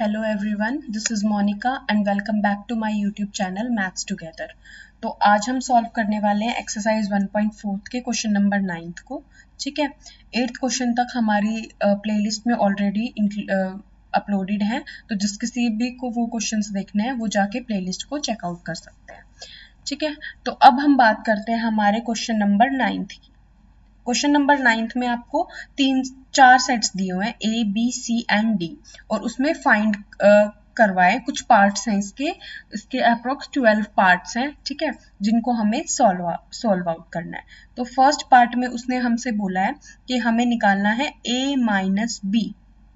Hello everyone, this is Monica and welcome back to my YouTube channel Maths Together। तो आज हम solve करने वाले हैं एक्सरसाइज 1.4 के क्वेश्चन नंबर 9 को। ठीक है, 8th क्वेश्चन तक हमारी प्लेलिस्ट में ऑलरेडी अपलोडेड है, तो जिस किसी भी को वो क्वेश्चंस देखने हैं वो जाके प्लेलिस्ट को चेकआउट कर सकते हैं। ठीक है, तो अब हम बात करते हैं हमारे क्वेश्चन नंबर 9 की। क्वेश्चन नंबर 9 में आपको 3-4 सेट्स दिए हुए हैं A B C and D, और उसमें फाइंड करवाए कुछ पार्ट्स हैं इसके अप्रोक्स 12 पार्ट्स हैं। ठीक है, जिनको हमें सॉल्व आउट करना है। तो फर्स्ट पार्ट में उसने हमसे बोला है कि हमें निकालना है a माइनस बी।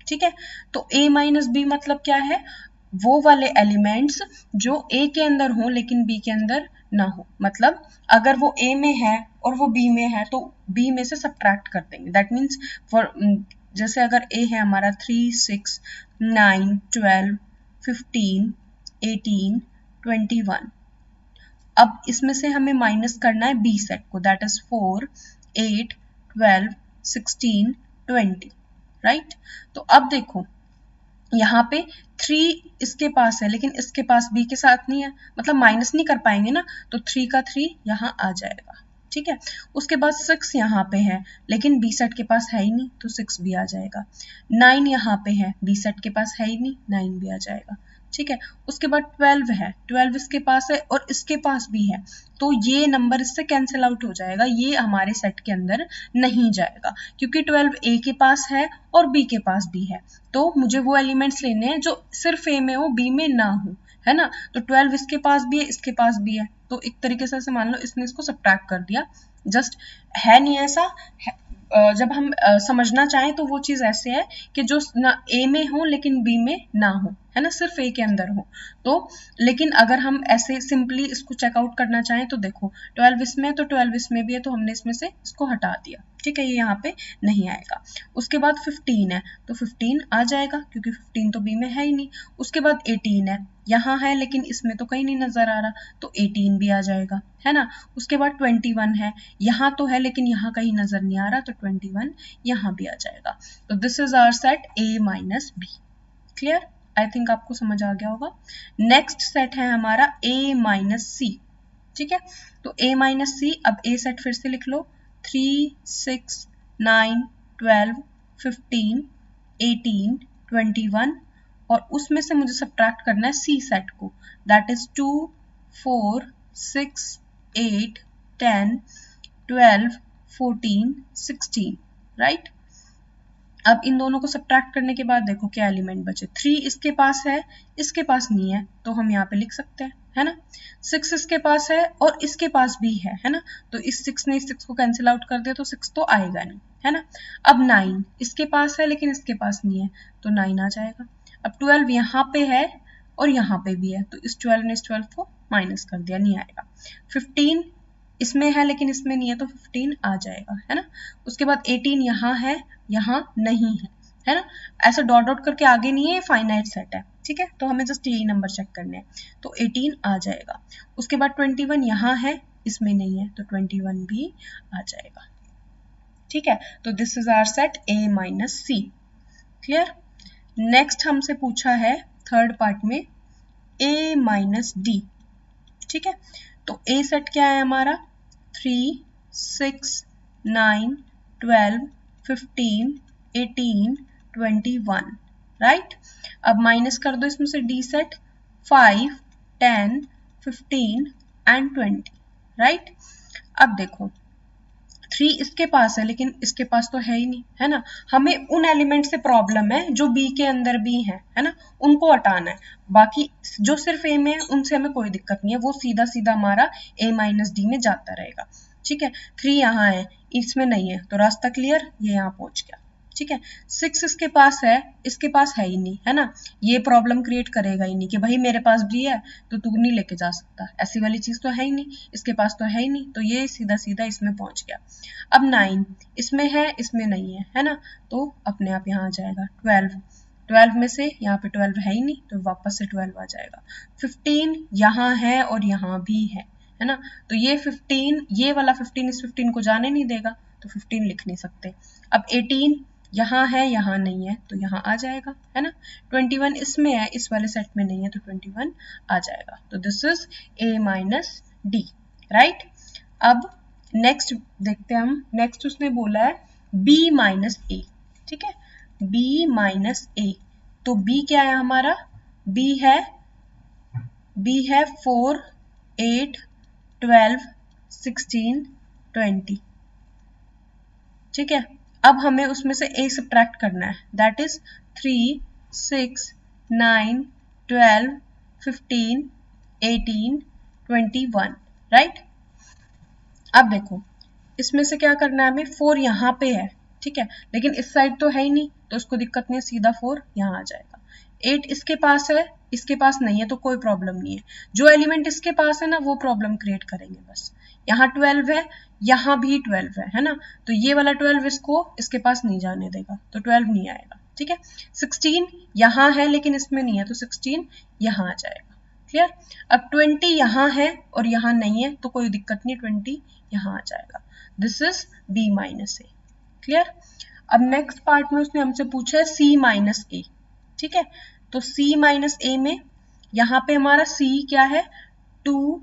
ठीक है, तो a माइनस बी मतलब क्या है, वो वाले एलिमेंट्स जो a के अंदर हो लेकिन b के अंदर ना हो। मतलब अगर वो a में है और वो b में है तो b में से सब्ट्रैक्ट कर देंगे। दैट मीन्स फॉर जैसे अगर a है हमारा 3, 6, 9, 12, 15, 18, 21, अब इसमें से हमें माइनस करना है b सेट को, दैट इज 4, 8, 12, 16, 20, राइट। तो अब देखो यहाँ पे 3 इसके पास है लेकिन इसके पास b के साथ नहीं है, मतलब माइनस नहीं कर पाएंगे ना, तो 3 का 3 यहाँ आ जाएगा। ठीक है, उसके बाद 6 यहाँ पे है लेकिन b सेट के पास है ही नहीं, तो 6 भी आ जाएगा। 9 यहाँ पे है, b सेट के पास है ही नहीं, 9 भी आ जाएगा। ठीक है, उसके बाद 12 है, 12 इसके पास है और इसके पास भी है, तो ये नंबर इससे कैंसिल आउट हो जाएगा, ये हमारे सेट के अंदर नहीं जाएगा क्योंकि 12 a के पास है और b के पास भी है। तो मुझे वो एलिमेंट्स लेने हैं जो सिर्फ a में हो, b में ना हो, है ना। तो 12 इसके पास भी है, इसके पास भी है, तो एक तरीके से मान लो इसने इसको सब्ट्रैक्ट कर दिया। जस्ट है नहीं ऐसा है, जब हम समझना चाहें तो वो चीज ऐसे है कि जो ना a में हो लेकिन b में ना हो, है ना, सिर्फ a के अंदर हो। तो लेकिन अगर हम ऐसे सिंपली इसको चेकआउट करना चाहें तो देखो 12 इसमें है तो 12 इसमें भी है, तो हमने इसमें से इसको हटा दिया। ठीक है, ये यहाँ पे नहीं आएगा। उसके बाद 15 है तो 15 आ जाएगा क्योंकि 15 तो b में है ही नहीं। उसके बाद 18 है, यहाँ है लेकिन इसमें तो कहीं नहीं नजर आ रहा, तो 18 भी आ जाएगा, है ना। उसके बाद 21 है, यहाँ तो है लेकिन यहाँ कहीं नजर नहीं आ रहा, तो 21 यहाँ भी आ जाएगा। तो this is our set a minus B. Clear, I think आपको समझ आ गया होगा। नेक्स्ट सेट है हमारा a माइनस सी। ठीक है, तो a माइनस सी, अब a सेट फिर से लिख लो, 3, 6, 9, 12, 15, 18, 21, और उसमें से मुझे सब्ट्रैक्ट करना है सी सेट को, दैट इज 2, 4, 6, 8, 10, 12, 14, 16, राइट। अब इन दोनों को सब्ट्रैक्ट करने के बाद देखो क्या एलिमेंट बचे, 3 इसके पास है, इसके पास नहीं है, तो हम यहाँ पे लिख सकते हैं, है ना। 6 इसके पास है और इसके पास भी है ना, तो इस 6 ने इस 6 को कैंसिल आउट कर दिया, तो 6 तो आएगा नहीं, है ना। अब 9 इसके पास है लेकिन इसके पास नहीं है, तो 9 आ जाएगा। अब 12 यहाँ पे है और यहाँ पे भी है, तो इस 12 ने इस 12 को माइनस कर दिया, नहीं आएगा। 15 इसमें है लेकिन इसमें नहीं है, तो 15 आ जाएगा, है ना। उसके बाद 18 यहाँ है, यहाँ नहीं है ना। ऐसा डॉट डॉट करके आगे नहीं है, फाइनाइट सेट है। ठीक है, तो हमें जस्ट यही नंबर चेक करने हैं, तो 18 आ जाएगा। उसके बाद 21 यहाँ है, इसमें नहीं है, तो 21 भी आ जाएगा। ठीक है, तो this is our set a minus C. Clear. Next हमसे पूछा है थर्ड पार्ट में a माइनस डी। ठीक है, तो a सेट क्या है हमारा, 3, 6, 9, 12, 15, 18, 21, राइट। अब माइनस कर दो इसमें से d सेट, 5, 10, 15 एंड 20, राइट। अब देखो 3 इसके पास है लेकिन इसके पास तो है ही नहीं, है ना। हमें उन एलिमेंट से प्रॉब्लम है जो b के अंदर भी है ना, उनको हटाना है। बाकी जो सिर्फ a में है उनसे हमें कोई दिक्कत नहीं है, वो सीधा सीधा हमारा a माइनस डी में जाता रहेगा। ठीक है, 3 यहाँ है, इसमें नहीं है, तो रास्ता क्लियर, ये यहाँ पहुंच गया। ठीक है, 6 इसके पास है, इसके पास है ही नहीं, है ना, ये प्रॉब्लम क्रिएट करेगा ही नहीं कि भाई मेरे पास भी है तो तू नहीं लेके जा सकता, ऐसी वाली चीज तो है ही नहीं, इसके पास तो है ही नहीं, तो ये सीधा सीधा इसमें पहुंच गया। अब 9 इसमें है, इसमें नहीं है ना, तो अपने आप यहाँ आ जाएगा। 12 में से यहाँ पे 12 है ही नहीं, तो वापस से 12 आ जाएगा। 15 यहाँ है और यहाँ भी है ना, तो ये 15, ये वाला 15 इस 15 को जाने नहीं देगा, तो 15 लिख नहीं सकते। अब 18 यहाँ है, यहाँ नहीं है, तो यहाँ आ जाएगा, है ना। 21 इसमें है, इस वाले सेट में नहीं है, तो 21 आ जाएगा। तो this is A minus D, right. अब नेक्स्ट देखते हैं हम। नेक्स्ट उसने बोला है B माइनस A, ठीक है, B माइनस A। तो B क्या है हमारा? B है 4, 8, 12, 16, 20, ठीक है। अब हमें उसमें से A सब्ट्रैक्ट करना है, दैट इज 3, 6, 9, 12, 15, 18, 21, राइट। अब देखो इसमें से क्या करना है हमें, 4 यहाँ पे है, ठीक है, लेकिन इस साइड तो है ही नहीं, तो उसको दिक्कत नहीं है, सीधा 4 यहाँ आ जाएगा। 8 इसके पास है, इसके पास नहीं है, तो कोई प्रॉब्लम नहीं है। जो एलिमेंट इसके पास है ना, वो प्रॉब्लम क्रिएट करेंगे बस। यहाँ 12 है, यहाँ भी 12 है ना, तो ये वाला 12 इसको इसके पास नहीं जाने देगा, तो 12 नहीं आएगा, ठीक है। 16 यहाँ है लेकिन इसमें नहीं है, तो 16 यहाँ आ जाएगा, क्लियर। अब 20 यहाँ है और यहाँ नहीं है, तो कोई दिक्कत नहीं, 20 यहाँ आ जाएगा। This is B minus A, clear. अब नेक्स्ट पार्ट में उसने हमसे पूछा है C माइनस A, ठीक है। तो C माइनस A में यहाँ पे हमारा C क्या है, 2,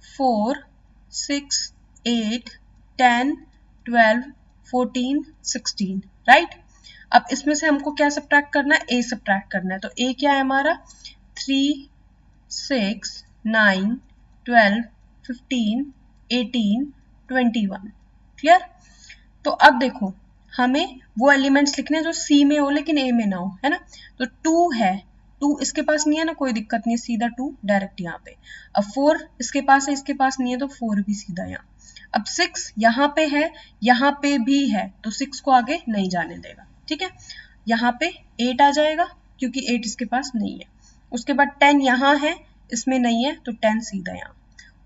4, 6, 8, 10, 12, 14, 16, राइट। अब इसमें से हमको क्या सब्ट्रैक्ट करना है, A सब्ट्रैक्ट करना है। तो A क्या है हमारा, 3, 6, 9, 12, 15, 18, 21, क्लियर। तो अब देखो हमें वो एलिमेंट्स लिखने हैं जो C में हो लेकिन A में ना हो, है ना। तो 2 है, 2 इसके पास नहीं है ना, कोई दिक्कत नहीं है, सीधा 2 डायरेक्ट यहाँ पे। अब 4 इसके पास है, इसके पास नहीं है, तो 4 भी सीधा यहाँ। अब 6 यहाँ पे है, यहाँ पे भी है, तो 6 को आगे नहीं जाने देगा, ठीक है। यहाँ पे 8 आ जाएगा क्योंकि 8 इसके पास नहीं है। उसके बाद 10 यहाँ है, इसमें नहीं है, तो 10 सीधा यहाँ।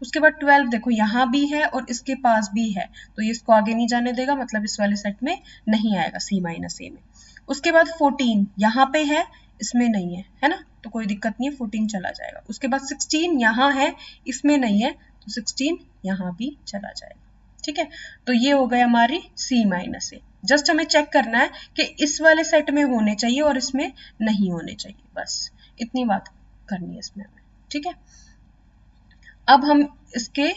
उसके बाद 12 देखो यहाँ भी है और इसके पास भी है, तो ये इसको आगे नहीं जाने देगा, मतलब इस वाले सेट में नहीं आएगा C माइनस A में। उसके बाद 14 यहाँ पे है, इसमें नहीं है ना, तो कोई दिक्कत नहीं है, 14 चला जाएगा। उसके बाद 16 यहाँ है, इसमें नहीं है, तो 16 यहाँ भी चला जाएगा, ठीक है। तो ये हो गए हमारी C माइनस A। जस्ट हमें चेक करना है कि इस वाले सेट में होने चाहिए और इसमें नहीं होने चाहिए, बस इतनी बात करनी है इसमें हमें, ठीक है। अब हम इसके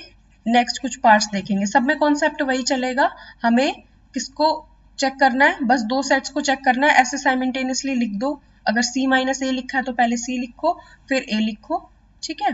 नेक्स्ट कुछ पार्ट्स देखेंगे, सब में कॉन्सेप्ट वही चलेगा। हमें किसको चेक करना है, बस 2 सेट्स को चेक करना है, ऐसे साइमल्टेनियसली लिख दो। अगर C माइनस A लिखा है तो पहले C लिखो फिर A लिखो, ठीक है।